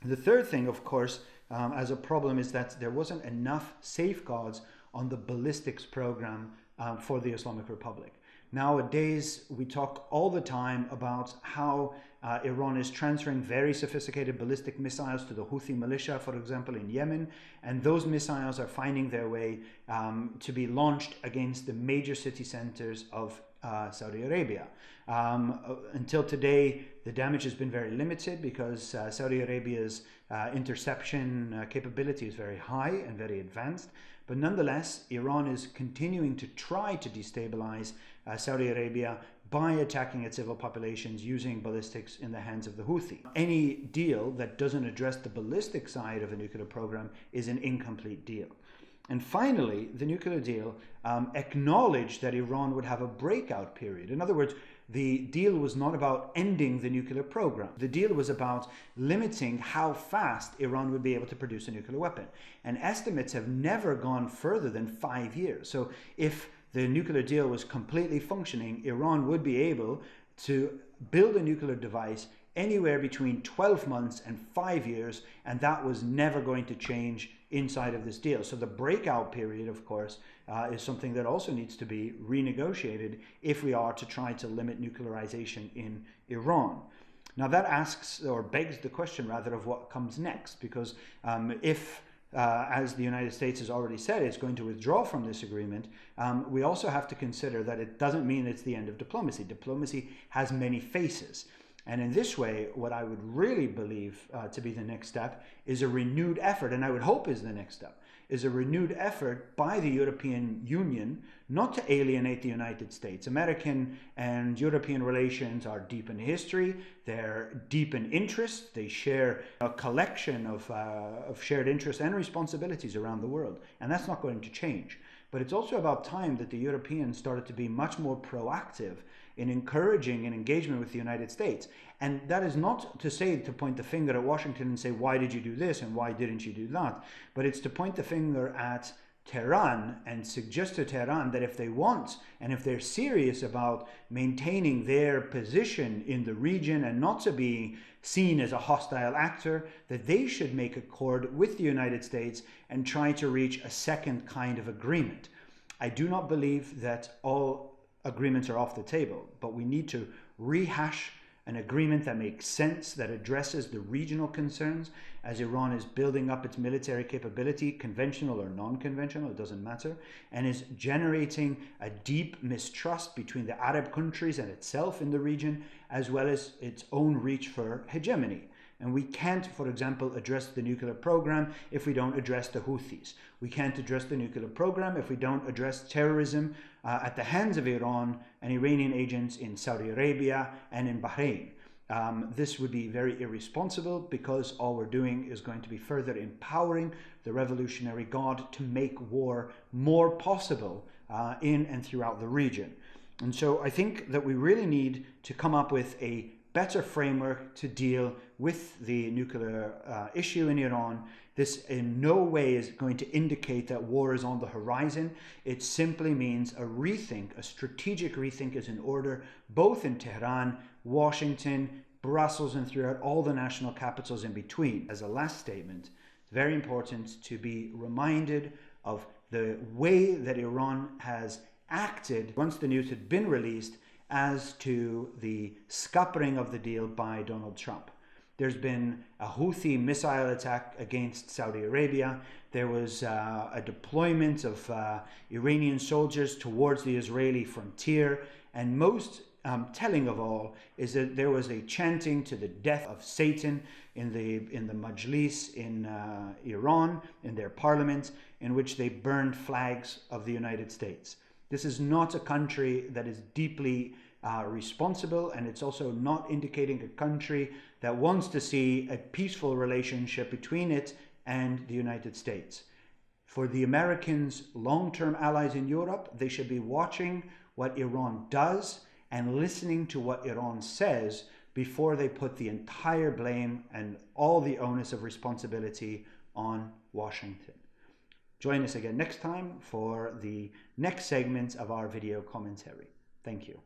The third thing, of course, as a problem is that there wasn't enough safeguards on the ballistics program for the Islamic Republic. Nowadays, we talk all the time about how Iran is transferring very sophisticated ballistic missiles to the Houthi militia, for example, in Yemen, and those missiles are finding their way to be launched against the major city centers of Saudi Arabia. Until today, the damage has been very limited because Saudi Arabia's interception capability is very high and very advanced. But nonetheless, Iran is continuing to try to destabilize Saudi Arabia by attacking its civil populations using ballistics in the hands of the Houthi. Any deal that doesn't address the ballistic side of a nuclear program is an incomplete deal. And finally, the nuclear deal acknowledged that Iran would have a breakout period. In other words, the deal was not about ending the nuclear program. The deal was about limiting how fast Iran would be able to produce a nuclear weapon. And estimates have never gone further than 5 years. So if the nuclear deal was completely functioning, Iran would be able to build a nuclear device anywhere between 12 months and 5 years, and that was never going to change inside of this deal. So the breakout period, of course, is something that also needs to be renegotiated if we are to try to limit nuclearization in Iran. Now that asks, or begs the question rather, of what comes next, because if as the United States has already said, it's going to withdraw from this agreement, we also have to consider that it doesn't mean it's the end of diplomacy. Diplomacy has many faces. And in this way, what I would really believe to be the next step is a renewed effort, and I would hope is the next step, is a renewed effort by the European Union not to alienate the United States. American and European relations are deep in history, they're deep in interest, they share a collection of shared interests and responsibilities around the world, and that's not going to change. But it's also about time that the Europeans started to be much more proactive in encouraging an engagement with the United States. And that is not to say to point the finger at Washington and say, why did you do this and why didn't you do that? But it's to point the finger at Tehran and suggest to Tehran that if they want and if they're serious about maintaining their position in the region and not to be seen as a hostile actor, that they should make accord with the United States and try to reach a second kind of agreement. I do not believe that all agreements are off the table, but we need to rehash an agreement that makes sense, that addresses the regional concerns as Iran is building up its military capability, conventional or non-conventional, it doesn't matter, and is generating a deep mistrust between the Arab countries and itself in the region, as well as its own reach for hegemony. And we can't, for example, address the nuclear program if we don't address the Houthis. We can't address the nuclear program if we don't address terrorism at the hands of Iran and Iranian agents in Saudi Arabia and in Bahrain. This would be very irresponsible because all we're doing is going to be further empowering the Revolutionary Guard to make war more possible in and throughout the region. And so I think that we really need to come up with a better framework to deal with the nuclear issue in Iran. This in no way is going to indicate that war is on the horizon. It simply means a rethink, a strategic rethink is in order, both in Tehran, Washington, Brussels, and throughout all the national capitals in between. As a last statement, it's very important to be reminded of the way that Iran has acted once the news had been released as to the scuppering of the deal by Donald Trump. There's been a Houthi missile attack against Saudi Arabia. There was a deployment of Iranian soldiers towards the Israeli frontier. And most telling of all is that there was a chanting to the death of Satan in the Majlis in Iran, in their parliament, in which they burned flags of the United States. This is not a country that is deeply responsible, and it's also not indicating a country that wants to see a peaceful relationship between it and the United States. For the Americans, long-term allies in Europe, they should be watching what Iran does and listening to what Iran says before they put the entire blame and all the onus of responsibility on Washington. Join us again next time for the next segment of our video commentary. Thank you.